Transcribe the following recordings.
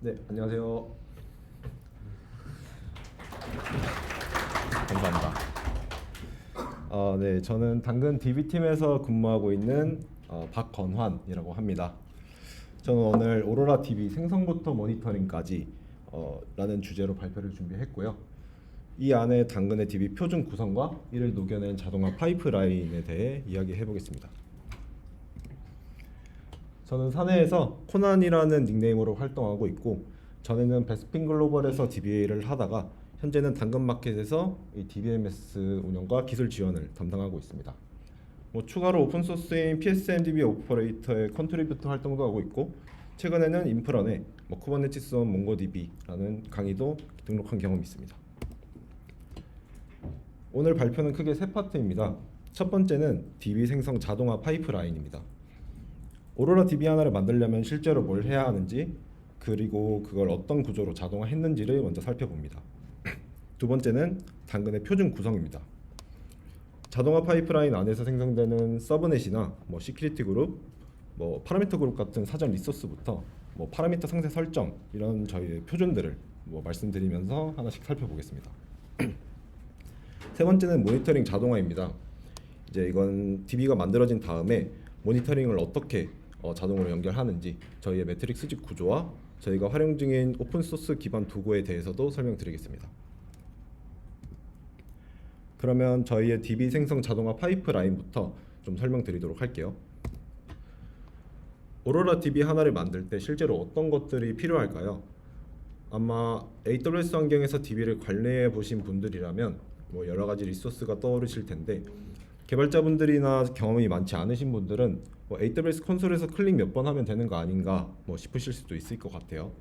네, 안녕하세요. 감사합니다. 네, 저는 당근 DB팀에서 근무하고 있는 박건환이라고 합니다. 저는 오늘 오로라 DB 생성부터 모니터링까지 라는 주제로 발표를 준비했고요. 이 안에 당근의 DB 표준 구성과 이를 녹여낸 자동화 파이프라인에 대해 이야기해 보겠습니다. 저는 사내에서 코난이라는 닉네임으로 활동하고 있고, 전에는 베스핀 글로벌에서 DBA를 하다가 현재는 당근마켓에서 이 DBMS 운영과 기술 지원을 담당하고 있습니다. 추가로 오픈소스인 PSMDB 오퍼레이터의 컨트리뷰터 활동도 하고 있고, 최근에는 인프런에 쿠버네티스 온 몽고DB라는 강의도 등록한 경험이 있습니다. 오늘 발표는 크게 세 파트입니다. 첫 번째는 DB 생성 자동화 파이프라인입니다. 오로라 DB 하나를 만들려면 실제로 뭘 해야 하는지, 그리고 그걸 어떤 구조로 자동화했는지를 먼저 살펴봅니다. 두 번째는 당근의 표준 구성입니다. 자동화 파이프라인 안에서 생성되는 서브넷이나 시큐리티 그룹, 파라미터 그룹 같은 사전 리소스부터 파라미터 상세 설정, 이런 저희의 표준들을 말씀드리면서 하나씩 살펴보겠습니다. 세 번째는 모니터링 자동화입니다. 이제 이건 DB가 만들어진 다음에 모니터링을 어떻게 자동으로 연결하는지, 저희의 매트릭스집 구조와 저희가 활용 중인 오픈소스 기반 도구에 대해서도 설명드리겠습니다. 그러면 저희의 DB 생성 자동화 파이프라인부터 좀 설명드리도록 할게요. 오로라 DB 하나를 만들 때 실제로 어떤 것들이 필요할까요? 아마 AWS 환경에서 DB를 관리해 보신 분들이라면 여러 가지 리소스가 떠오르실 텐데, 개발자분들이나 경험이 많지 않으신 분들은 AWS 콘솔에서 클릭 몇 번 하면 되는 거 아닌가 싶으실 수도 있을 것 같아요.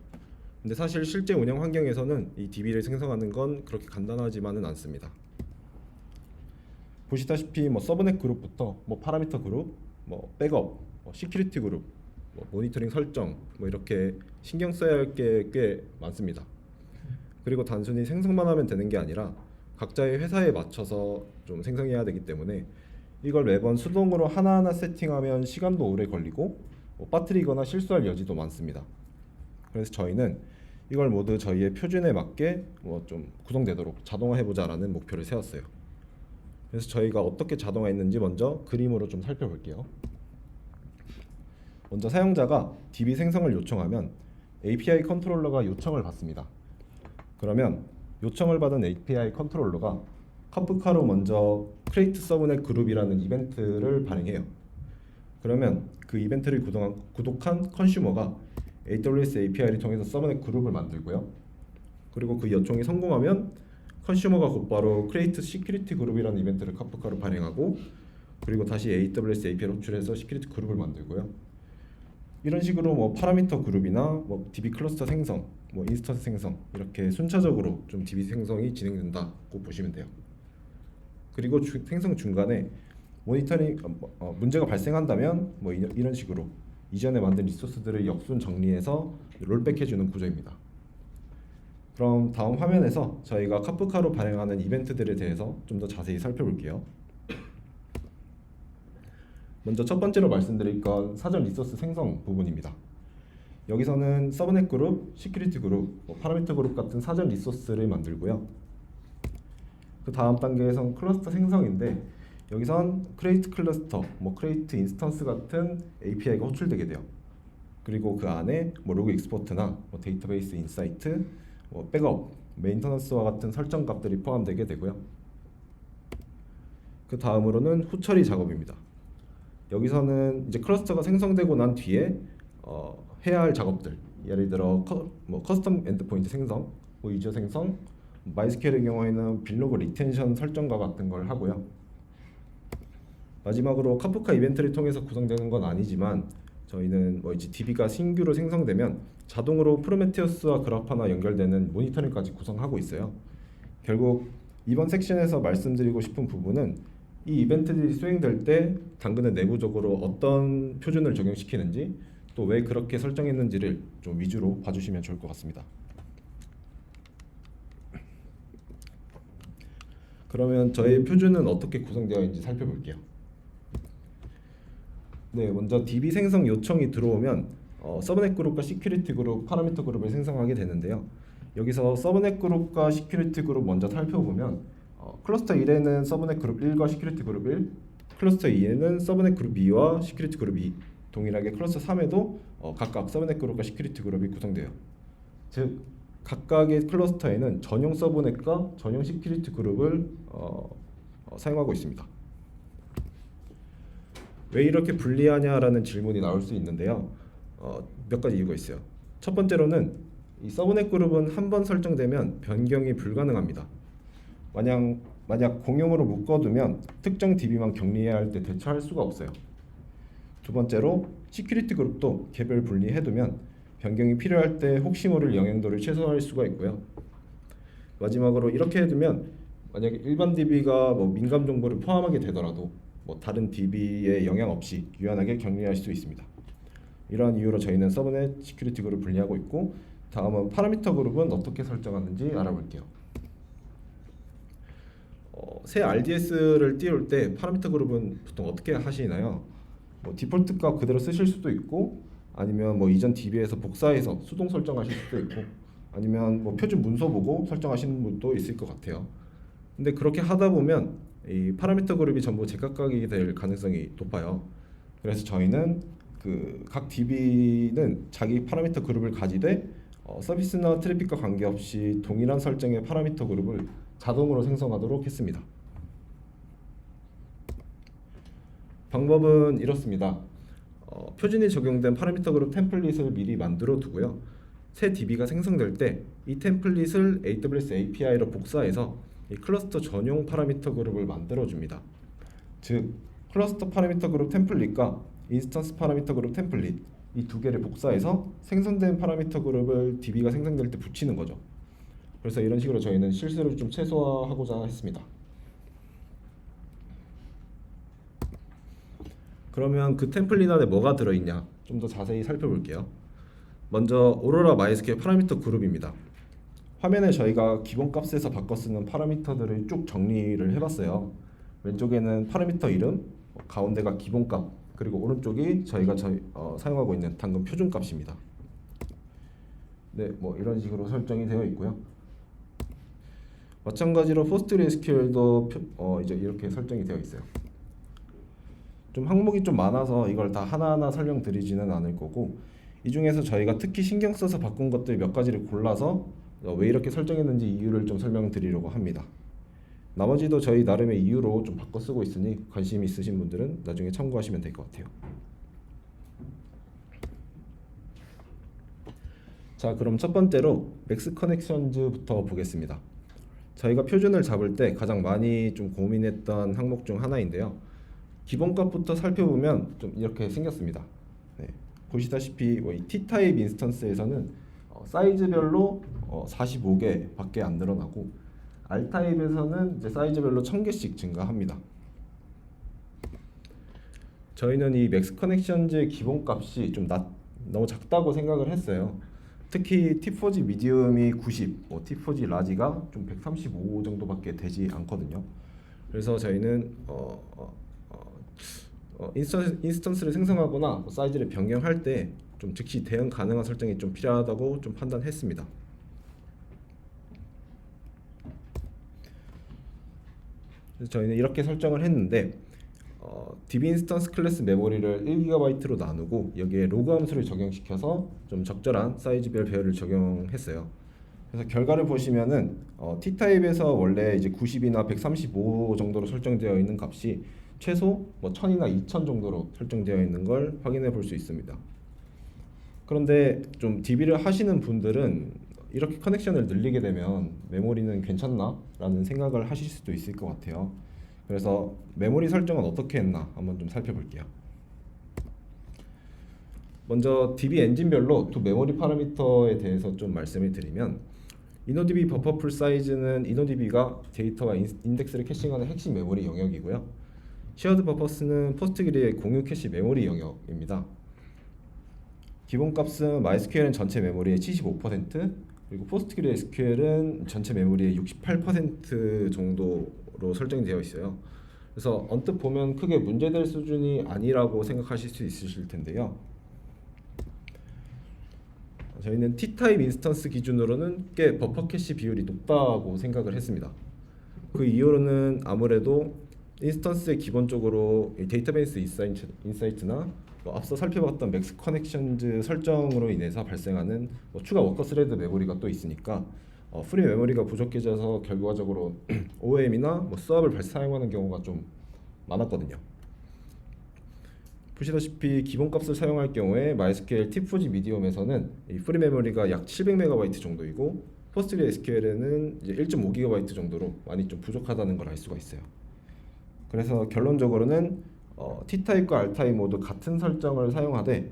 근데 사실 실제 운영 환경에서는 이 DB를 생성하는 건 그렇게 간단하지만은 않습니다. 보시다시피 서브넷 그룹부터 파라미터 그룹, 백업, 시큐리티 그룹, 모니터링 설정, 이렇게 신경 써야 할 게 꽤 많습니다. 그리고 단순히 생성만 하면 되는 게 아니라 각자의 회사에 맞춰서 좀 생성해야 되기 때문에 이걸 매번 수동으로 하나하나 세팅하면 시간도 오래 걸리고 빠뜨리거나 실수할 여지도 많습니다. 그래서 저희는 이걸 모두 저희의 표준에 맞게 좀 구성되도록 자동화해보자라는 목표를 세웠어요. 그래서 저희가 어떻게 자동화했는지 먼저 그림으로 좀 살펴볼게요. 먼저 사용자가 DB 생성을 요청하면 API 컨트롤러가 요청을 받습니다. 그러면 요청을 받은 API 컨트롤러가 카프카로 먼저 create 서브넷 그룹이라는 이벤트를 발행해요. 그러면 그 이벤트를 구독한 컨슈머가 AWS API를 통해서 서브넷 그룹을 만들고요. 그리고 그 요청이 성공하면 컨슈머가 곧바로 create security 그룹이라는 이벤트를 카프카로 발행하고, 그리고 다시 AWS API를 호출해서 시큐리티 그룹을 만들고요. 이런 식으로 파라미터 그룹이나 DB 클러스터 생성, 인스턴스 생성, 이렇게 순차적으로 좀 DB 생성이 진행된다고 보시면 돼요. 그리고 생성 중간에 모니터링 문제가 발생한다면 이런 식으로 이전에 만든 리소스들을 역순 정리해서 롤백해주는 구조입니다. 그럼 다음 화면에서 저희가 카프카로 발행하는 이벤트들에 대해서 좀 더 자세히 살펴볼게요. 먼저 첫 번째로 말씀드릴 건 사전 리소스 생성 부분입니다. 여기서는 서브넷 그룹, 시큐리티 그룹, 파라미터 그룹 같은 사전 리소스를 만들고요. 그 다음 단계에선 클러스터 생성인데, 여기선 create 클러스터, create 인스턴스 같은 API가 호출되게 돼요. 그리고 그 안에 로그 익스포트나 데이터베이스 인사이트, 백업, 메인터넌스와 같은 설정 값들이 포함되게 되고요. 그 다음으로는 후처리 작업입니다. 여기서는 이제 클러스터가 생성되고 난 뒤에 해야 할 작업들, 예를 들어 커스텀 엔드포인트 생성, 유저 생성, MySQL의 경우에는 빌로그 리텐션 설정과 같은 걸 하고요. 마지막으로 카프카 이벤트를 통해서 구성되는 건 아니지만, 저희는 이제 DB가 신규로 생성되면 자동으로 프로메테우스와 그라파나 연결되는 모니터링까지 구성하고 있어요. 결국 이번 섹션에서 말씀드리고 싶은 부분은 이 이벤트들이 수행될 때 당근은 내부적으로 어떤 표준을 적용시키는지, 또 왜 그렇게 설정했는지를 좀 위주로 봐주시면 좋을 것 같습니다. 그러면 저희 표준은 어떻게 구성되어 있는지 살펴볼게요. 네, 먼저 DB 생성 요청이 들어오면 서브넷 그룹과 시큐리티 그룹, 파라미터 그룹을 생성하게 되는데요. 여기서 서브넷 그룹과 시큐리티 그룹 먼저 살펴보면 클러스터 1에는 서브넷 그룹 1과 시큐리티 그룹 1, 클러스터 2에는 서브넷 그룹 2와 시큐리티 그룹 2, 동일하게 클러스터 3에도 각각 서브넷 그룹과 시큐리티 그룹이 구성돼요. 즉 각각의 클러스터에는 전용 서브넷과 전용 시큐리티 그룹을 사용하고 있습니다. 왜 이렇게 분리하냐라는 질문이 나올 수 있는데요. 몇 가지 이유가 있어요. 첫 번째로는 이 서브넷 그룹은 한 번 설정되면 변경이 불가능합니다. 만약 공용으로 묶어두면 특정 DB만 격리해야 할 때 대처할 수가 없어요. 두 번째로 시큐리티 그룹도 개별 분리해두면 변경이 필요할 때 혹시 모를 영향도를 최소화할 수가 있고요. 마지막으로 이렇게 해두면 만약에 일반 DB가 민감 정보를 포함하게 되더라도 다른 DB에 영향 없이 유연하게 격리할 수 있습니다. 이러한 이유로 저희는 서브넷 시큐리티 그룹을 분리하고 있고, 다음은 파라미터 그룹은 어떻게 설정하는지 알아볼게요. 새 RDS를 띄울 때 파라미터 그룹은 보통 어떻게 하시나요? 디폴트 값 그대로 쓰실 수도 있고, 아니면 이전 DB에서 복사해서 수동 설정하실 수도 있고, 아니면 표준 문서 보고 설정하시는 분도 있을 것 같아요. 근데 그렇게 하다 보면 이 파라미터 그룹이 전부 제각각이 될 가능성이 높아요. 그래서 저희는 각 DB는 자기 파라미터 그룹을 가지되 서비스나 트래픽과 관계없이 동일한 설정의 파라미터 그룹을 자동으로 생성하도록 했습니다. 방법은 이렇습니다. 표준이 적용된 파라미터 그룹 템플릿을 미리 만들어 두고요. 새 DB가 생성될 때 이 템플릿을 AWS API로 복사해서 이 클러스터 전용 파라미터 그룹을 만들어 줍니다. 즉 클러스터 파라미터 그룹 템플릿과 인스턴스 파라미터 그룹 템플릿 이 두 개를 복사해서 생성된 파라미터 그룹을 DB가 생성될 때 붙이는 거죠. 그래서 이런 식으로 저희는 실수를 좀 최소화하고자 했습니다. 그러면 그 템플릿 안에 뭐가 들어있냐 좀 더 자세히 살펴볼게요. 먼저 오로라 마이스큐엘 파라미터 그룹입니다. 화면에 저희가 기본값에서 바꿔 쓰는 파라미터들을 쭉 정리를 해봤어요. 왼쪽에는 파라미터 이름, 가운데가 기본값, 그리고 오른쪽이 저희가 사용하고 있는 당근 표준값입니다. 네, 이런 식으로 설정이 되어 있고요. 마찬가지로 PostgreSQL도 이제 이렇게 설정이 되어 있어요. 좀 항목이 좀 많아서 이걸 다 하나하나 설명드리지는 않을 거고, 이 중에서 저희가 특히 신경 써서 바꾼 것들 몇 가지를 골라서 왜 이렇게 설정했는지 이유를 좀 설명드리려고 합니다. 나머지도 저희 나름의 이유로 좀 바꿔 쓰고 있으니 관심 있으신 분들은 나중에 참고하시면 될 것 같아요. 자, 그럼 첫 번째로 맥스 커넥션즈부터 보겠습니다. 저희가 표준을 잡을 때 가장 많이 좀 고민했던 항목 중 하나인데요. 기본값부터 살펴보면 좀 이렇게 생겼습니다. 네, 보시다시피 이 T타입 인스턴스에서는 사이즈별로 45개 밖에 안 늘어나고, R타입에서는 이제 사이즈별로 1000개씩 증가합니다. 저희는 이 맥스 커넥션즈의 기본값이 좀 너무 작다고 생각을 했어요. 특히 T4G 미디움이 90, T4G 라지가 좀 135 정도밖에 되지 않거든요. 그래서 저희는 인스턴스를 생성하거나 사이즈를 변경할 때 좀 즉시 대응 가능한 설정이 좀 필요하다고 좀 판단했습니다. 그래서 저희는 이렇게 설정을 했는데 DB 인스턴스 클래스 메모리를 1GB로 나누고 여기에 로그 함수를 적용시켜서 좀 적절한 사이즈별 배열을 적용했어요. 그래서 결과를 보시면은 T타입에서 원래 이제 90이나 135 정도로 설정되어 있는 값이 최소 1000이나 2000 정도로 설정되어 있는 걸 확인해 볼 수 있습니다. 그런데 좀 DB를 하시는 분들은 이렇게 커넥션을 늘리게 되면 메모리는 괜찮나? 라는 생각을 하실 수도 있을 것 같아요. 그래서 메모리 설정은 어떻게 했나 한번 좀 살펴볼게요. 먼저 DB 엔진별로 두 메모리 파라미터에 대해서 좀 말씀을 드리면, InnoDB 버퍼풀 사이즈는 InnoDB가 데이터와 인덱스를 캐싱하는 핵심 메모리 영역이고요. Shared Purpose는 포스트그리의 공유 캐시 메모리 영역입니다. 기본값은 MySQL은 전체 메모리의 75%, 그리고 PostgreSQL은 전체 메모리의 68% 정도로 설정이 되어 있어요. 그래서 언뜻 보면 크게 문제될 수준이 아니라고 생각하실 수 있으실 텐데요. 저희는 T타입 인스턴스 기준으로는 꽤 버퍼 캐시 비율이 높다고 생각을 했습니다. 그 이유로는 아무래도 인스턴스에 기본적으로 이 데이터베이스 인사이트나 뭐 앞서 살펴봤던 맥스 커넥션즈 설정으로 인해서 발생하는 뭐 추가 워커 스레드 메모리가 또 있으니까 프리 메모리가 부족해져서 결과적으로 OOM이나 뭐 스왑을 사용하는 경우가 좀 많았거든요. 보시다시피 기본값을 사용할 경우에 MySQL T4지 미디엄에서는 이 프리 메모리가 약 700MB 정도이고 PostgreSQL에는 이제 1.5GB 정도로 많이 좀 부족하다는 걸 알 수가 있어요. 그래서 결론적으로는 T타입과 R타입 모두 같은 설정을 사용하되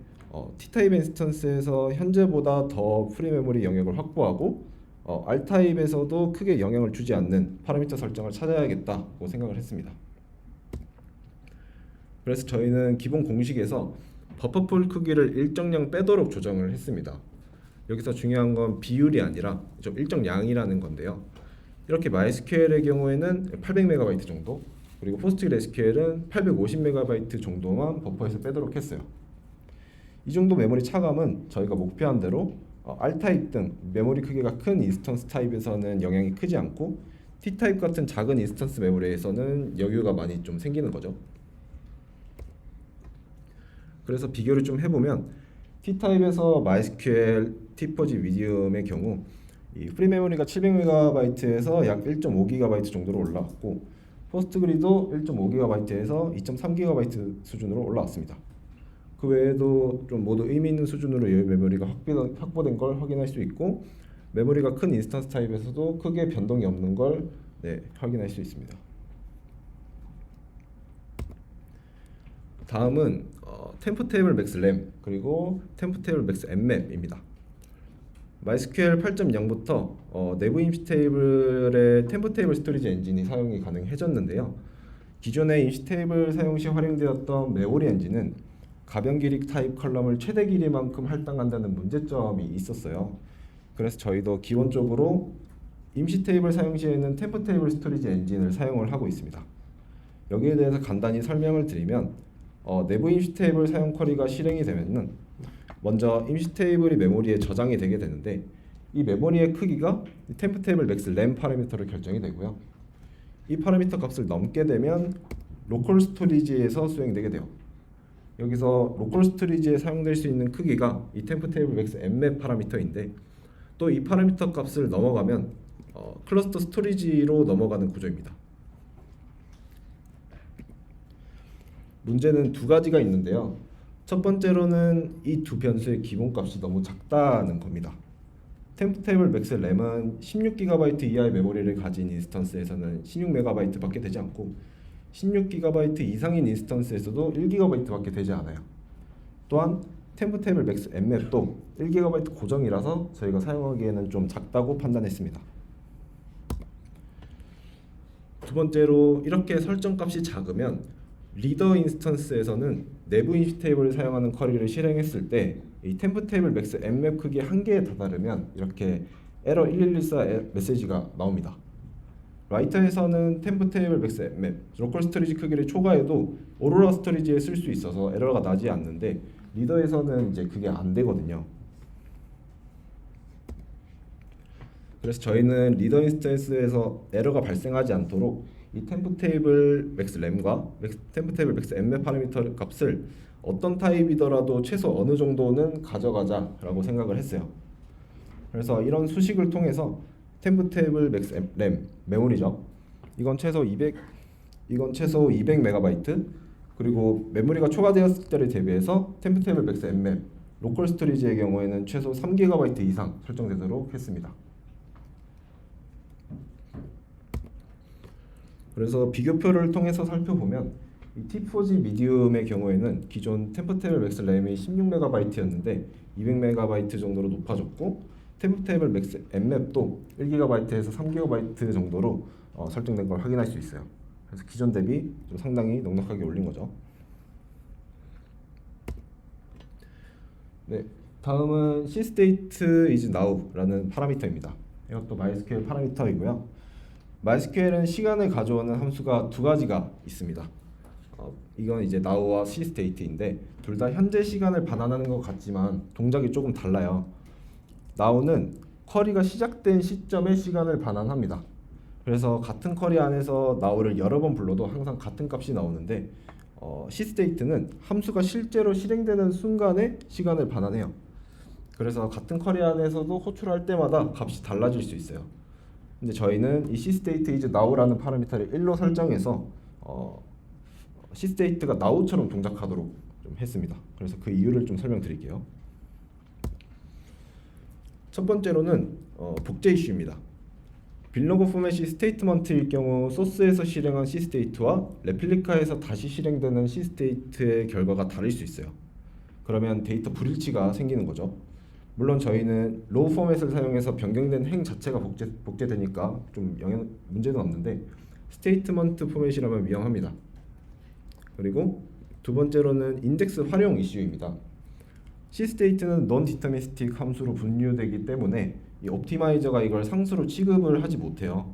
T타입 인스턴스에서 현재보다 더 프리 메모리 영역을 확보하고 R타입에서도 크게 영향을 주지 않는 파라미터 설정을 찾아야겠다고 생각을 했습니다. 그래서 저희는 기본 공식에서 버퍼풀 크기를 일정량 빼도록 조정을 했습니다. 여기서 중요한 건 비율이 아니라 좀 일정량이라는 건데요. 이렇게 MySQL의 경우에는 800MB 정도, 그리고 PostgreSQL은 850MB 정도만 버퍼에서 빼도록 했어요. 이 정도 메모리 차감은 저희가 목표한 대로 R타입 등 메모리 크기가 큰 인스턴스 타입에서는 영향이 크지 않고 T타입 같은 작은 인스턴스 메모리에서는 여유가 많이 좀 생기는 거죠. 그래서 비교를 좀 해보면 T타입에서 MySQL T4지 미디엄의 경우 이 프리 메모리가 700MB에서 약 1.5GB 정도로 올라왔고 포스트그리도 1.5GB에서 2.3GB 수준으로 올라왔습니다. 그 외에도 좀 모두 의미 있는 수준으로 여유 메모리가 확보된 걸 확인할 수 있고 메모리가 큰 인스턴스 타입에서도 크게 변동이 없는 걸 확인할 수 있습니다. 다음은 템프 테이블 맥스 램 그리고 템프 테이블 맥스 엠맵입니다. MySQL 8.0부터 내부 임시 테이블의 템프 테이블 스토리지 엔진이 사용이 가능해졌는데요. 기존의 임시 테이블 사용 시 활용되었던 메모리 엔진은 가변 길이 타입 컬럼을 최대 길이만큼 할당한다는 문제점이 있었어요. 그래서 저희도 기본적으로 임시 테이블 사용 시에는 템프 테이블 스토리지 엔진을 사용을 하고 있습니다. 여기에 대해서 간단히 설명을 드리면 내부 임시 테이블 사용 쿼리가 실행이 되면은 먼저 임시 테이블이 메모리에 저장이 되게 되는데 이 메모리의 크기가 템프 테이블 맥스 램 파라미터로 결정이 되고요. 이 파라미터 값을 넘게 되면 로컬 스토리지에서 수행되게 돼요. 여기서 로컬 스토리지에 사용될 수 있는 크기가 이 템프 테이블 맥스 엠맵 파라미터인데 또 이 파라미터 값을 넘어가면 클러스터 스토리지로 넘어가는 구조입니다. 문제는 두 가지가 있는데요. 첫 번째로는 이 두 변수의 기본값이 너무 작다는 겁니다. 템프 테이블 맥스 램은 16GB 이하의 메모리를 가진 인스턴스에서는 16MB밖에 되지 않고 16GB 이상인 인스턴스에서도 1GB밖에 되지 않아요. 또한 템프 테이블 맥스 엠맵도 1GB 고정이라서 저희가 사용하기에는 좀 작다고 판단했습니다. 두 번째로 이렇게 설정값이 작으면 리더 인스턴스에서는 내부 임시 테이블을 사용하는 쿼리를 실행했을 때 이 템프 테이블 맥스 엠맵 크기 한계에 다다르면 이렇게 에러 1114 메시지가 나옵니다. 라이터에서는 템프 테이블 맥스 엠맵 로컬 스토리지 크기를 초과해도 오로라 스토리지에 쓸 수 있어서 에러가 나지 않는데 리더에서는 이제 그게 안 되거든요. 그래서 저희는 리더 인스턴스에서 에러가 발생하지 않도록 이 템프 테이블 맥스 램과 템프 테이블 맥스 엠맵 파라미터 값을 어떤 타입이더라도 최소 어느 정도는 가져가자라고 생각을 했어요. 그래서 이런 수식을 통해서 템프 테이블 맥스 램 메모리죠. 이건 최소 200MB 그리고 메모리가 초과되었을 때를 대비해서 템프 테이블 맥스 엠맵 로컬 스토리지의 경우에는 최소 3GB 이상 설정되도록 했습니다. 그래서 비교표를 통해서 살펴보면 이 T4지 미디움의 경우에는 기존 템프 테이블 맥스 램이 16MB였는데 200MB 정도로 높아졌고 템프 테이블 맥스 엠맵도 1GB에서 3GB 정도로 설정된 걸 확인할 수 있어요. 그래서 기존 대비 좀 상당히 넉넉하게 올린 거죠. 네, 다음은 state is now라는 파라미터입니다. 이것도 MySQL 파라미터이고요. MySQL은 시간을 가져오는 함수가 두 가지가 있습니다. 이건 이제 now와 cstate인데 둘 다 현재 시간을 반환하는 것 같지만 동작이 조금 달라요. now는 쿼리가 시작된 시점의 시간을 반환합니다. 그래서 같은 쿼리 안에서 now를 여러 번 불러도 항상 같은 값이 나오는데 cState는 함수가 실제로 실행되는 순간의 시간을 반환해요. 그래서 같은 쿼리 안에서도 호출할 때마다 값이 달라질 수 있어요. 근데 저희는 이 cState is now라는 파라미터를 1로 설정해서 cState가 now처럼 동작하도록 좀 했습니다. 그래서 그 이유를 좀 설명드릴게요. 첫 번째로는 복제 이슈입니다. 빌로그 포맷이 스테이트먼트일 경우 소스에서 실행한 cState와 레플리카에서 다시 실행되는 cState의 결과가 다를 수 있어요. 그러면 데이터 불일치가 생기는 거죠. 물론 저희는 로우 포맷을 사용해서 변경된 행 자체가 복제되니까 좀 문제는 없는데 스테이트먼트 포맷이라면 위험합니다. 그리고 두 번째로는 인덱스 활용 이슈입니다. cState는 non-deterministic 함수로 분류되기 때문에 이 옵티마이저가 이걸 상수로 취급을 하지 못해요.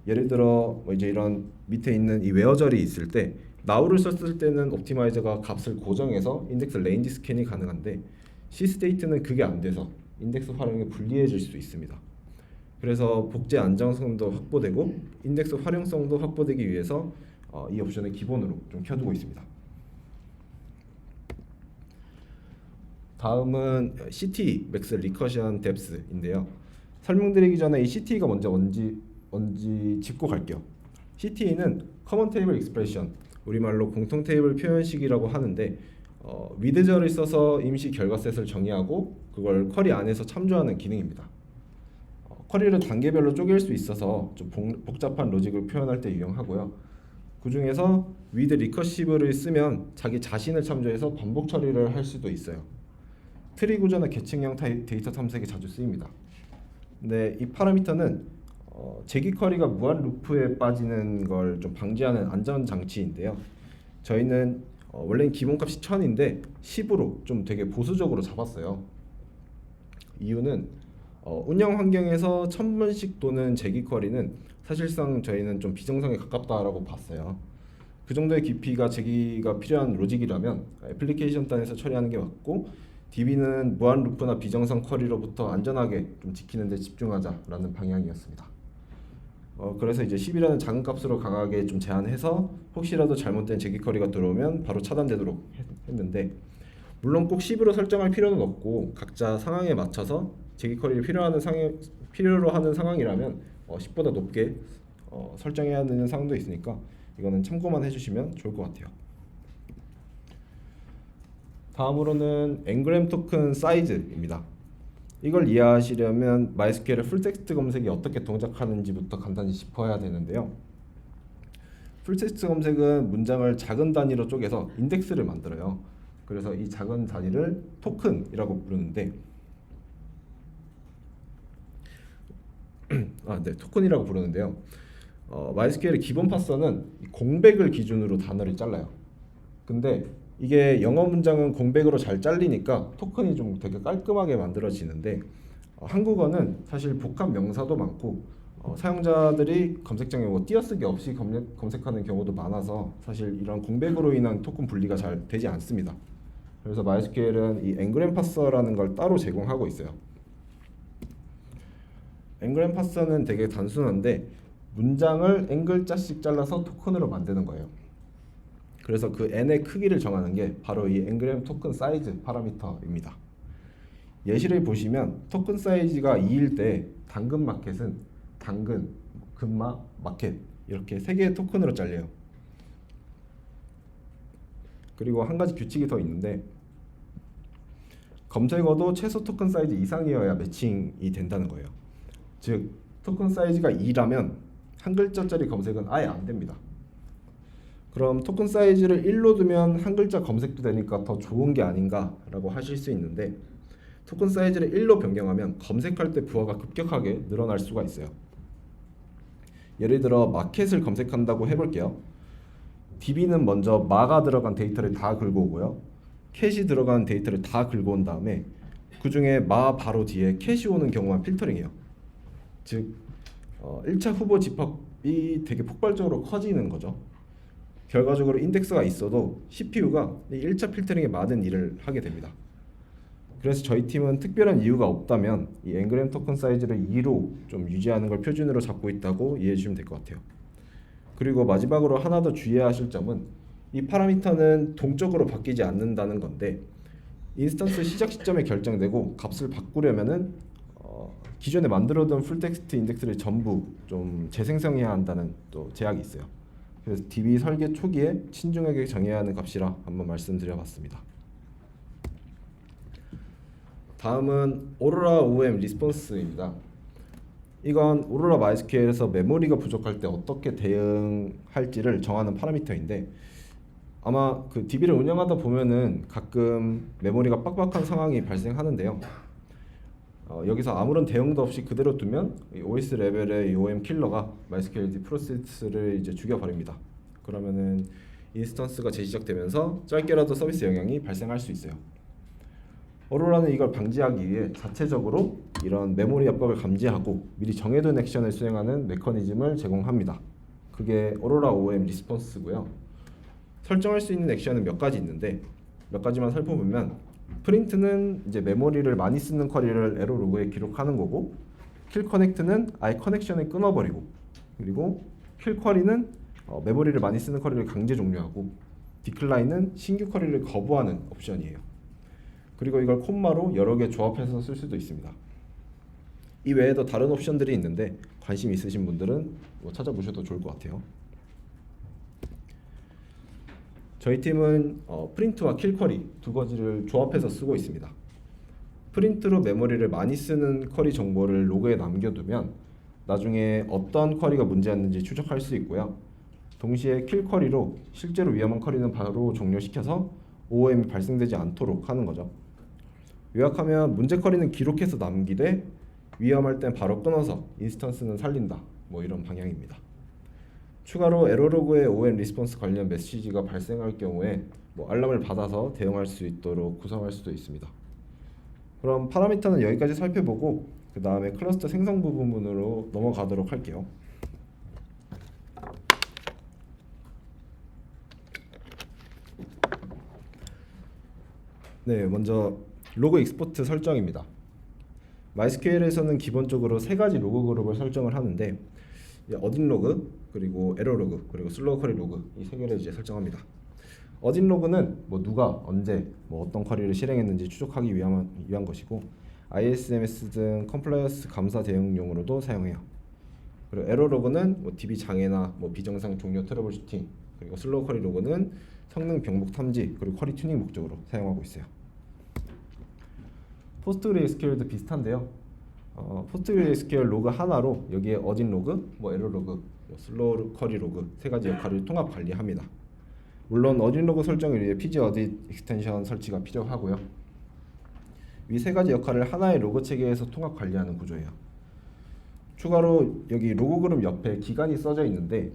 예를 들어 이제 이런 밑에 있는 이 웨어절이 있을 때 now를 썼을 때는 옵티마이저가 값을 고정해서 인덱스 레인지 스캔이 가능한데 cState는 그게 안 돼서 인덱스 활용이 불리해질 수 있습니다. 그래서 복제 안정성도 확보되고 인덱스 활용성도 확보되기 위해서 이 옵션을 기본으로 좀 켜두고 있습니다. 다음은 CT, Max Recursion Depth인데요. 설명드리기 전에 이 CT가 먼저 뭔지 짚고 갈게요. CT는 Common Table Expression, 우리말로 공통 테이블 표현식이라고 하는데 위드절을 써서 임시 결과셋을 정의하고 그걸 쿼리 안에서 참조하는 기능입니다. 쿼리를 단계별로 쪼갤 수 있어서 좀 복잡한 로직을 표현할 때 유용하고요. 그 중에서 with recursive를 쓰면 자기 자신을 참조해서 반복 처리를 할 수도 있어요. 트리 구조나 계층형 데이터 탐색에 자주 쓰입니다. 근데 이 파라미터는 재기 쿼리가 무한 루프에 빠지는 걸 좀 방지하는 안전 장치인데요. 저희는 원래는 기본값이 1000인데 10으로 좀 되게 보수적으로 잡았어요. 이유는 운영 환경에서 1000번씩 도는 재기 쿼리는 사실상 저희는 좀 비정상에 가깝다라고 봤어요. 그 정도의 깊이가 재기가 필요한 로직이라면 애플리케이션 단에서 처리하는 게 맞고 DB는 무한 루프나 비정상 쿼리로부터 안전하게 좀 지키는 데 집중하자라는 방향이었습니다. 그래서 이제 10이라는 작은 값으로 강하게 좀 제한해서 혹시라도 잘못된 재기 쿼리가 들어오면 바로 차단되도록 했는데 물론 꼭 10으로 설정할 필요는 없고 각자 상황에 맞춰서 재기 쿼리를 필요로 하는 상황이라면 10보다 높게 설정해야 되는 상황도 있으니까 이거는 참고만 해주시면 좋을 것 같아요. 다음으로는 엔그램 토큰 사이즈입니다. 이걸 이해하시려면 MySQL의 풀텍스트 검색이 어떻게 동작하는지부터 간단히 짚어야 되는데요. 풀텍스트 검색은 문장을 작은 단위로 쪼개서 인덱스를 만들어요. 그래서 이 작은 단위를 토큰이라고 부르는데 토큰이라고 부르는데요. MySQL의 기본 파서는 공백을 기준으로 단어를 잘라요. 근데 이게 영어 문장은 공백으로 잘 잘리니까 토큰이 좀 되게 깔끔하게 만들어지는데 한국어는 사실 복합 명사도 많고 사용자들이 검색장에 띄어쓰기 없이 검색하는 경우도 많아서 사실 이런 공백으로 인한 토큰 분리가 잘 되지 않습니다. 그래서 MySQL은 이 엔그램 파서라는 걸 따로 제공하고 있어요. 엔그램 파서는 되게 단순한데 문장을 n글자씩 잘라서 토큰으로 만드는 거예요. 그래서 그 n의 크기를 정하는 게 바로 이 엔그램 토큰 사이즈 파라미터입니다. 예시를 보시면 토큰 사이즈가 2일 때 당근 마켓은 당근, 금마, 마켓 이렇게 3개의 토큰으로 잘려요. 그리고 한 가지 규칙이 더 있는데 검색어도 최소 토큰 사이즈 이상이어야 매칭이 된다는 거예요. 즉 토큰 사이즈가 2라면 한 글자짜리 검색은 아예 안 됩니다. 그럼 토큰 사이즈를 1로 두면 한 글자 검색도 되니까 더 좋은 게 아닌가라고 하실 수 있는데 토큰 사이즈를 1로 변경하면 검색할 때 부하가 급격하게 늘어날 수가 있어요. 예를 들어 마켓을 검색한다고 해볼게요. DB는 먼저 마가 들어간 데이터를 다 긁어 오고요. 캣이 들어간 데이터를 다 긁어 온 다음에 그 중에 마 바로 뒤에 캣이 오는 경우만 필터링해요. 즉 1차 후보 집합이 되게 폭발적으로 커지는 거죠. 결과적으로 인덱스가 있어도 CPU가 1차 필터링에 많은 일을 하게 됩니다. 그래서 저희 팀은 특별한 이유가 없다면 이 엔그램 토큰 사이즈를 2로 좀 유지하는 걸 표준으로 잡고 있다고 이해해 주시면 될 것 같아요. 그리고 마지막으로 하나 더 주의해야 하실 점은 이 파라미터는 동적으로 바뀌지 않는다는 건데 인스턴스 시작 시점에 결정되고 값을 바꾸려면은 기존에 만들어둔 풀텍스트 인덱스를 전부 좀 재생성해야 한다는 또 제약이 있어요. 그래서 DB 설계 초기에 신중하게 정해야 하는 값이라 한번 말씀드려봤습니다. 다음은 오로라 OM 리스폰스입니다. 이건 오로라 MySQL에서 메모리가 부족할 때 어떻게 대응할지를 정하는 파라미터인데 아마 그 DB를 운영하다 보면은 가끔 메모리가 빡빡한 상황이 발생하는데요. 여기서 아무런 대응도 없이 그대로 두면 OS 레벨의 OM 킬러가 MySQL 프로세스를 이제 죽여버립니다. 그러면은 인스턴스가 재시작되면서 짧게라도 서비스 영향이 발생할 수 있어요. 오로라는 이걸 방지하기 위해 자체적으로 이런 메모리 압박을 감지하고 미리 정해둔 액션을 수행하는 메커니즘을 제공합니다. 그게 오로라 OM 리스폰스고요. 설정할 수 있는 액션은 몇 가지 있는데 몇 가지만 살펴보면 프린트는 이제 메모리를 많이 쓰는 쿼리를 에러 로그에 기록하는 거고 킬 커넥트는 아예 커넥션을 끊어버리고 그리고 킬 쿼리는 메모리를 많이 쓰는 쿼리를 강제 종료하고 디클라인은 신규 쿼리를 거부하는 옵션이에요. 그리고 이걸 콤마로 여러 개 조합해서 쓸 수도 있습니다. 이 외에도 다른 옵션들이 있는데 관심 있으신 분들은 찾아보셔도 좋을 것 같아요. 저희 팀은 프린트와 킬 쿼리 두 가지를 조합해서 쓰고 있습니다. 프린트로 메모리를 많이 쓰는 쿼리 정보를 로그에 남겨두면 나중에 어떤 쿼리가 문제였는지 추적할 수 있고요. 동시에 킬 쿼리로 실제로 위험한 쿼리는 바로 종료시켜서 OOM이 발생되지 않도록 하는 거죠. 요약하면 문제 쿼리는 기록해서 남기되 위험할 땐 바로 끊어서 인스턴스는 살린다. 뭐 이런 방향입니다. 추가로 에러로그의 OM 리스폰스 관련 메시지가 발생할 경우에 알람을 받아서 대응할 수 있도록 구성할 수도 있습니다. 그럼 파라미터는 여기까지 살펴보고 그 다음에 클러스터 생성 부분으로 넘어가도록 할게요. 네, 먼저 로그 익스포트 설정입니다. MySQL에서는 기본적으로 세 가지 로그 그룹을 설정을 하는데 어딘 로그, 그리고 에러 로그, 그리고 슬로우 쿼리 로그 이 세 개를 이제 설정합니다. 어딘 로그는 누가 언제 어떤 쿼리를 실행했는지 추적하기 위한 것이고 ISMS 등 컴플라이언스 감사 대응용으로도 사용해요. 그리고 에러 로그는 DB 장애나 비정상 종료 트러블 슈팅, 그리고 슬로우 쿼리 로그는 성능 병목 탐지 그리고 쿼리 튜닝 목적으로 사용하고 있어요. 포스트그레이스케일도 비슷한데요. 포스트그레이스케일 로그 하나로 여기에 어딘 로그, 에러 로그, 슬로우 쿼리 로그 세 가지 역할을 통합 관리합니다. 물론 어딘 로그 설정을 위해 pg 어딧 익스텐션 설치가 필요하고요. 이 세 가지 역할을 하나의 로그 체계에서 통합 관리하는 구조예요. 추가로 여기 로그 그룹 옆에 기간이 써져 있는데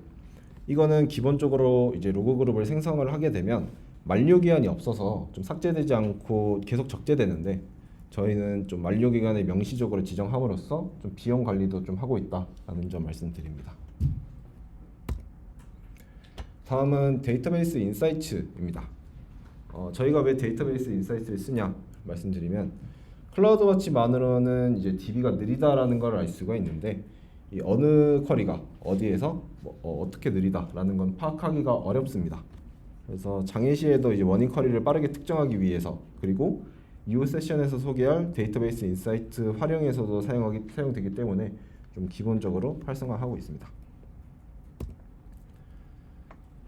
이거는 기본적으로 이제 로그 그룹을 생성을 하게 되면 만료 기한이 없어서 좀 삭제되지 않고 계속 적재되는데 저희는 좀 만료 기간을 명시적으로 지정함으로써 좀 비용 관리도 좀 하고 있다라는 점 말씀드립니다. 다음은 데이터베이스 인사이츠입니다. 저희가 왜 데이터베이스 인사이츠를 쓰냐 말씀드리면 클라우드워치만으로는 이제 DB가 느리다라는 걸 알 수가 있는데 이 어느 쿼리가 어디에서 어떻게 느리다라는 건 파악하기가 어렵습니다. 그래서 장애 시에도 이제 원인 쿼리를 빠르게 특정하기 위해서 그리고 이후 세션에서 소개할 데이터베이스 인사이트 활용에서도 사용되기 때문에 좀 기본적으로 활성화하고 있습니다.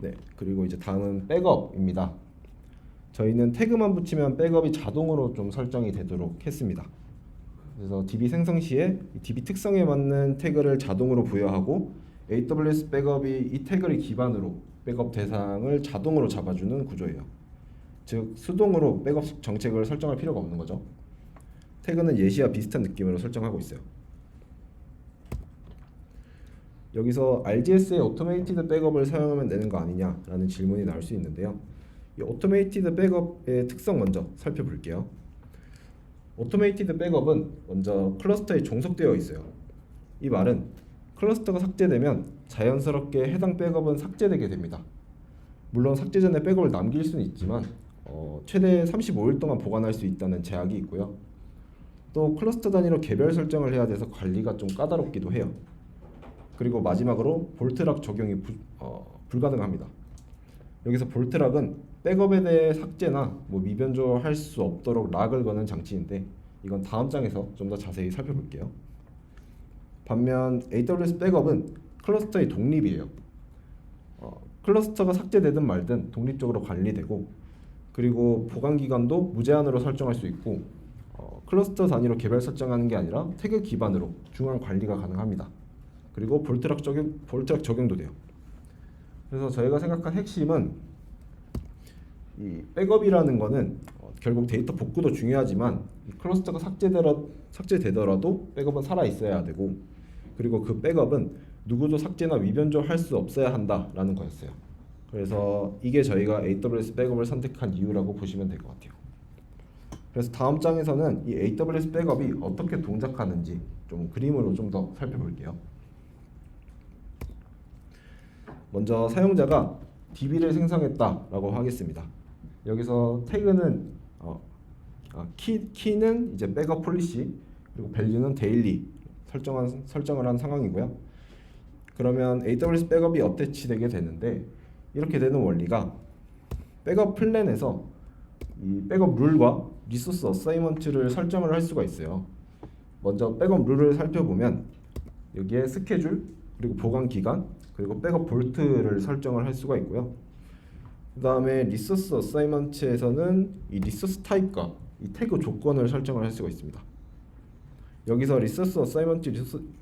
네, 그리고 이제 다음은 백업입니다. 저희는 태그만 붙이면 백업이 자동으로 좀 설정이 되도록 했습니다. 그래서 DB 생성 시에 이 DB 특성에 맞는 태그를 자동으로 부여하고 AWS 백업이 이 태그를 기반으로 백업 대상을 자동으로 잡아주는 구조예요. 즉 수동으로 백업 정책을 설정할 필요가 없는 거죠. 태그는 예시와 비슷한 느낌으로 설정하고 있어요. 여기서 RGS의 오토메이티드 백업을 사용하면 되는 거 아니냐라는 질문이 나올 수 있는데요. 이 오토메이티드 백업의 특성 먼저 살펴볼게요. 오토메이티드 백업은 먼저 클러스터에 종속되어 있어요. 이 말은 클러스터가 삭제되면 자연스럽게 해당 백업은 삭제되게 됩니다. 물론 삭제 전에 백업을 남길 수는 있지만 최대 35일 동안 보관할 수 있다는 제약이 있고요. 또 클러스터 단위로 개별 설정을 해야 돼서 관리가 좀 까다롭기도 해요. 그리고 마지막으로 볼트락 적용이 불가능합니다. 여기서 볼트락은 백업에 대해 삭제나 미변조할 수 없도록 락을 거는 장치인데 이건 다음 장에서 좀 더 자세히 살펴볼게요. 반면 AWS 백업은 클러스터의 독립이에요. 클러스터가 삭제되든 말든 독립적으로 관리되고, 그리고 보관 기간도 무제한으로 설정할 수 있고, 클러스터 단위로 개별 설정하는 게 아니라 태그 기반으로 중앙 관리가 가능합니다. 그리고 볼트락 적용도 돼요. 그래서 저희가 생각한 핵심은 이 백업이라는 거는 결국 데이터 복구도 중요하지만 이 클러스터가 삭제되더라도 백업은 살아 있어야 되고, 그리고 그 백업은 누구도 삭제나 위변조 할 수 없어야 한다라는 거였어요. 그래서 이게 저희가 AWS 백업을 선택한 이유라고 보시면 될 것 같아요. 그래서 다음 장에서는 이 AWS 백업이 어떻게 동작하는지 좀 그림으로 좀 더 살펴볼게요. 먼저 사용자가 DB를 생성했다라고 하겠습니다. 여기서 태그는 키는 이제 백업 폴리시, 그리고 밸류는 데일리 설정을 한 상황이고요. 그러면 AWS 백업이 어태치되게 되는데, 이렇게 되는 원리가 백업 플랜에서 이 백업 룰과 리소스 어사이먼트를 설정을 할 수가 있어요. 먼저 백업 룰을 살펴보면 여기에 스케줄, 그리고 보관 기간, 그리고 백업 볼트를 설정을 할 수가 있고요. 그 다음에 리소스 어사이먼트에서는 이 리소스 타입과 이 태그 조건을 설정을 할 수가 있습니다. 여기서 리소스 어사이먼트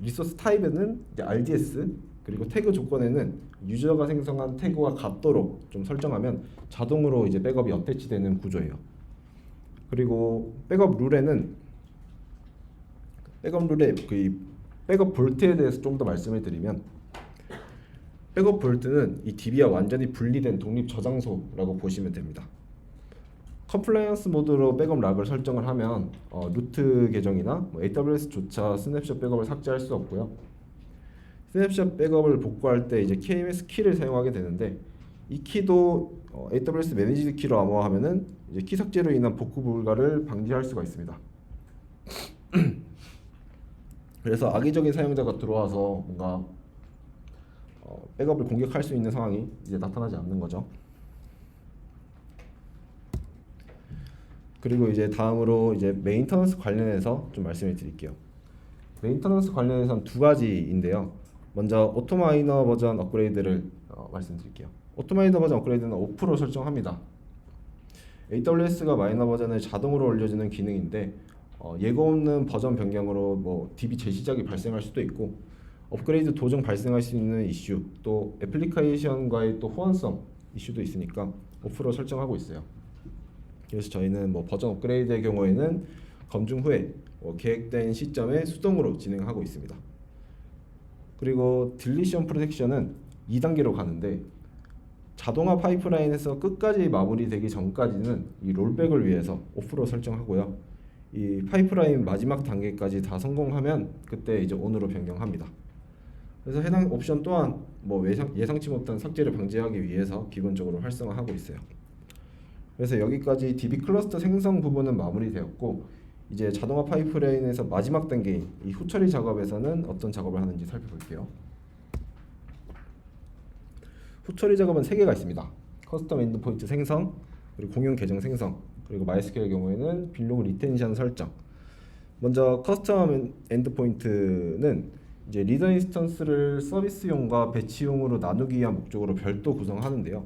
리소스 타입에는 이제 RDS, 그리고 태그 조건에는 유저가 생성한 태그와 같도록 좀 설정하면 자동으로 이제 백업이 어태치되는 구조예요. 그리고 백업 룰에 그 백업 볼트에 대해서 좀 더 말씀을 드리면, 백업 볼트는 이 DB와 완전히 분리된 독립 저장소라고 보시면 됩니다. 컴플라이언스 모드로 백업 락을 설정을 하면 루트 계정이나 AWS조차 스냅샷 백업을 삭제할 수 없고요. 스냅샷 백업을 복구할 때 이제 KMS 키를 사용하게 되는데, 이 키도 AWS 매니지드 키로 암호화하면은 이제 키 삭제로 인한 복구 불가를 방지할 수가 있습니다. 그래서 악의적인 사용자가 들어와서 뭔가 백업을 공격할 수 있는 상황이 이제 나타나지 않는 거죠. 그리고 이제 다음으로 이제 메인터넌스 관련해서 좀 말씀을 드릴게요. 메인터넌스 관련해서는 두 가지인데요. 먼저 오토마이너 버전 업그레이드를 말씀드릴게요. 오토마이너 버전 업그레이드는 5% 설정합니다. AWS가 마이너 버전을 자동으로 올려주는 기능인데 예고 없는 버전 변경으로 DB 재시작이 발생할 수도 있고, 업그레이드 도중 발생할 수 있는 이슈, 또 애플리케이션과의 또 호환성 이슈도 있으니까 5% 설정하고 있어요. 그래서 저희는 버전 업그레이드의 경우에는 검증 후에 계획된 시점에 수동으로 진행하고 있습니다. 그리고 딜리션 프로텍션은 2단계로 가는데, 자동화 파이프라인에서 끝까지 마무리되기 전까지는 이 롤백을 위해서 5% 설정하고요. 이 파이프라인 마지막 단계까지 다 성공하면 그때 이제 ON으로 변경합니다. 그래서 해당 옵션 또한 예상치 못한 삭제를 방지하기 위해서 기본적으로 활성화하고 있어요. 그래서 여기까지 DB 클러스터 생성 부분은 마무리되었고, 이제 자동화 파이프라인에서 마지막 단계인 이 후처리 작업에서는 어떤 작업을 하는지 살펴볼게요. 후처리 작업은 3개가 있습니다. 커스텀 엔드포인트 생성, 그리고 공용 계정 생성, 그리고 MySQL의 경우에는 빌로그 리텐션 설정. 먼저 커스텀 엔드포인트는 이제 리더 인스턴스를 서비스용과 배치용으로 나누기 위한 목적으로 별도 구성하는데요.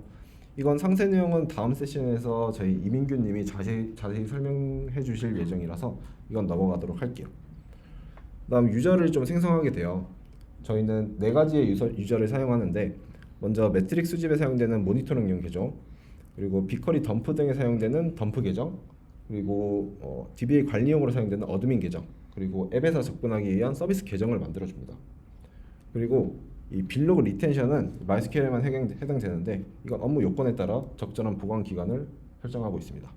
이건 상세 내용은 다음 세션에서 저희 이민규님이 자세히 설명해 주실 예정이라서 이건 넘어가도록 할게요. 다음 유저를 좀 생성하게 돼요. 저희는 4가지의 유저를 사용하는데, 먼저 매트릭 수집에 사용되는 모니터링용 계정, 그리고 빅쿼리 덤프 등에 사용되는 덤프 계정, 그리고 DBA 관리용으로 사용되는 어드민 계정, 그리고 앱에서 접근하기 위한 서비스 계정을 만들어줍니다. 그리고 이 빌로그 리텐션은 MySQL에만 해당되는데, 이건 업무 요건에 따라 적절한 보관 기간을 설정하고 있습니다.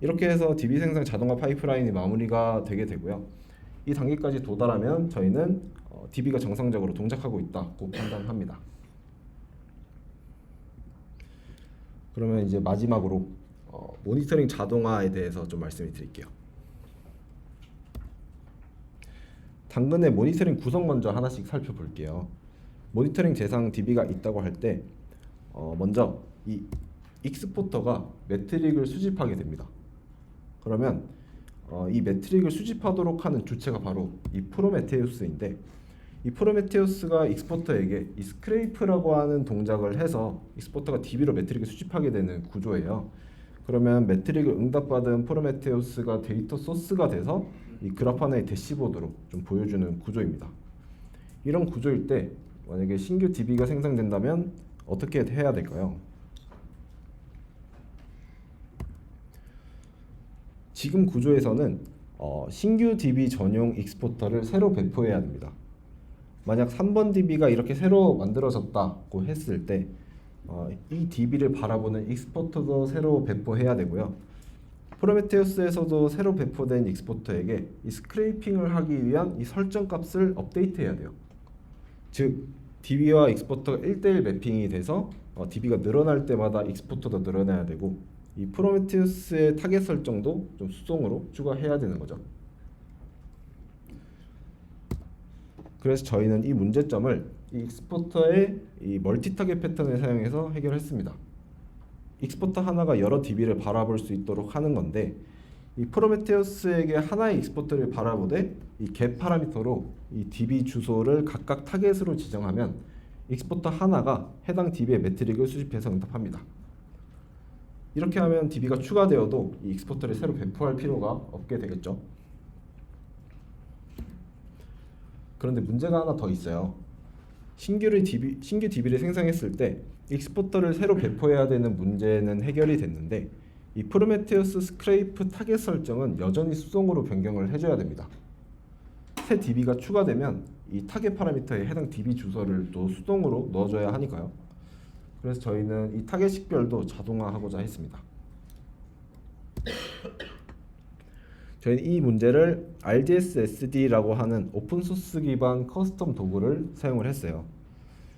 이렇게 해서 DB 생성 자동화 파이프라인이 마무리가 되게 되고요. 이 단계까지 도달하면 저희는 DB가 정상적으로 동작하고 있다고 판단합니다. 그러면 이제 마지막으로 모니터링 자동화에 대해서 좀 말씀을 드릴게요. 당근의 모니터링 구성 먼저 하나씩 살펴볼게요. 모니터링 대상 DB가 있다고 할 때 먼저 이 익스포터가 매트릭을 수집하게 됩니다. 그러면 이 매트릭을 수집하도록 하는 주체가 바로 이 프로메테우스인데, 이 프로메테우스가 익스포터에게 이 스크레이프라고 하는 동작을 해서 익스포터가 DB로 매트릭을 수집하게 되는 구조예요. 그러면 매트릭을 응답받은 프로메테우스가 데이터 소스가 돼서 이 그래프 하나의 대시보드로 좀 보여주는 구조입니다. 이런 구조일 때 만약에 신규 DB가 생성된다면 어떻게 해야 될까요? 지금 구조에서는 신규 DB 전용 익스포터를 새로 배포해야 합니다. 만약 3번 DB가 이렇게 새로 만들어졌다고 했을 때 이 DB를 바라보는 익스포터도 새로 배포해야 되고요. 프로메테우스에서도 새로 배포된 익스포터에게 이 스크레이핑을 하기 위한 이 설정 값을 업데이트해야 돼요. 즉 DB와 익스포터가 1:1 매핑이 돼서 DB가 늘어날 때마다 익스포터도 늘어나야 되고, 이 프로메테우스의 타겟 설정도 좀 수동으로 추가해야 되는 거죠. 그래서 저희는 이 문제점을 이 익스포터의 이 멀티 타겟 패턴을 사용해서 해결했습니다. 익스포터 하나가 여러 DB를 바라볼 수 있도록 하는 건데, 이 프로메테우스에게 하나의 익스포터를 바라보되 이 get 파라미터로 이 DB 주소를 각각 타겟으로 지정하면 익스포터 하나가 해당 DB의 매트릭을 수집해서 응답합니다. 이렇게 하면 DB가 추가되어도 이 익스포터를 새로 배포할 필요가 없게 되겠죠. 그런데 문제가 하나 더 있어요. 신규 DB를 생성했을 때 익스포터를 새로 배포해야 되는 문제는 해결이 됐는데, 이 프로메테우스 스크레이프 타겟 설정은 여전히 수동으로 변경을 해줘야 됩니다. 새 DB가 추가되면 이 타겟 파라미터에 해당 DB 주소를 또 수동으로 넣어줘야 하니까요. 그래서 저희는 이 타겟 식별도 자동화하고자 했습니다. 저희는 이 문제를 RDS SD라고 하는 오픈소스 기반 커스텀 도구를 사용을 했어요.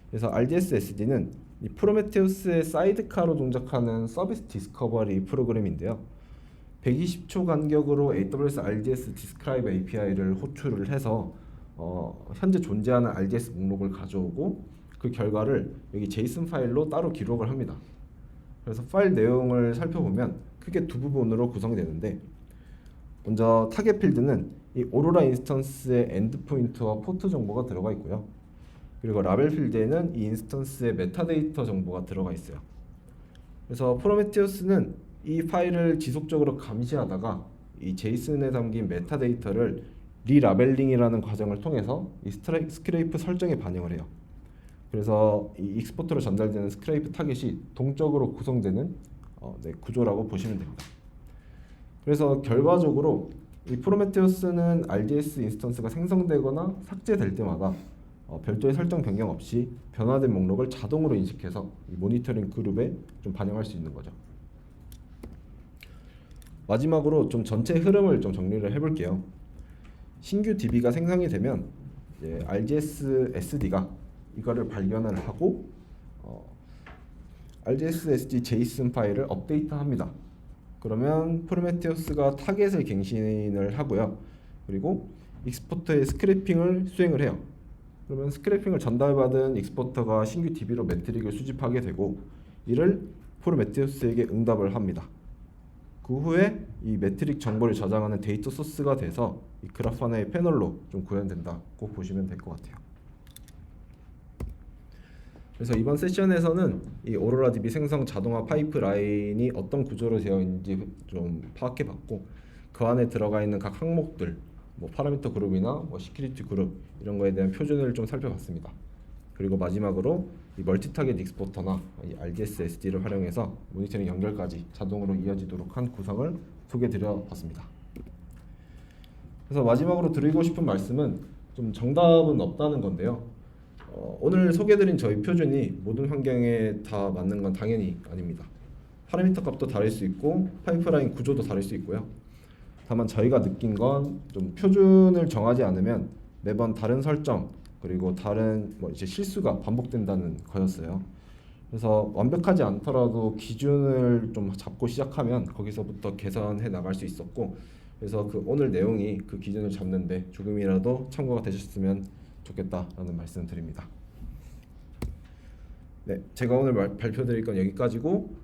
그래서 RDS SD는 이 프로메테우스의 사이드카로 동작하는 서비스 디스커버리 프로그램인데요. 120초 간격으로 AWS RDS Describe API를 호출을 해서 현재 존재하는 RDS 목록을 가져오고, 그 결과를 여기 JSON 파일로 따로 기록을 합니다. 그래서 파일 내용을 살펴보면 크게 두 부분으로 구성되는데, 먼저 타겟 필드는 이 오로라 인스턴스의 엔드포인트와 포트 정보가 들어가 있고요. 그리고 라벨 필드에는 이 인스턴스의 메타데이터 정보가 들어가 있어요. 그래서 프로메테우스는 이 파일을 지속적으로 감시하다가 이 제이슨에 담긴 메타데이터를 리라벨링이라는 과정을 통해서 이 스크레이프 설정에 반영을 해요. 그래서 이 익스포터로 전달되는 스크레이프 타겟이 동적으로 구성되는 구조라고 보시면 됩니다. 그래서 결과적으로 이 프로메테우스는 RDS 인스턴스가 생성되거나 삭제될 때마다 별도의 설정 변경 없이 변화된 목록을 자동으로 인식해서 이 모니터링 그룹에 좀 반영할 수 있는 거죠. 마지막으로 좀 전체 흐름을 좀 정리를 해볼게요. 신규 DB가 생성이 되면 RDS SD가 이거를 발견을 하고 RDS SD JSON 파일을 업데이트합니다. 그러면 프로메테우스가 타겟을 갱신을 하고요. 그리고 익스포터의 스크래핑을 수행을 해요. 그러면 스크래핑을 전달받은 익스포터가 신규 DB로 매트릭을 수집하게 되고, 이를 프로메테우스에게 응답을 합니다. 그 후에 이 매트릭 정보를 저장하는 데이터 소스가 돼서 이 그래프 하나의 패널로 좀 구현된다고 보시면 될 것 같아요. 그래서 이번 세션에서는 이 오로라 DB 생성 자동화 파이프라인이 어떤 구조로 되어 있는지 좀 파악해봤고, 그 안에 들어가 있는 각 항목들, 뭐 파라미터 그룹이나 뭐 시큐리티 그룹 이런 거에 대한 표준을 좀 살펴봤습니다. 그리고 마지막으로 이 멀티 타겟 익스포터나 이 RDS SD를 활용해서 모니터링 연결까지 자동으로 이어지도록 한 구성을 소개드려봤습니다. 그래서 마지막으로 드리고 싶은 말씀은 좀 정답은 없다는 건데요. 오늘 소개드린 저희 표준이 모든 환경에 다 맞는 건 당연히 아닙니다. 파라미터 값도 다를 수 있고 파이프라인 구조도 다를 수 있고요. 다만 저희가 느낀 건 좀 표준을 정하지 않으면 매번 다른 설정 그리고 다른 이제 실수가 반복된다는 거였어요. 그래서 완벽하지 않더라도 기준을 좀 잡고 시작하면 거기서부터 개선해 나갈 수 있었고, 그래서 그 오늘 내용이 그 기준을 잡는데 조금이라도 참고가 되셨으면 좋겠다라는 말씀을 드립니다. 네, 제가 오늘 발표드릴 건 여기까지고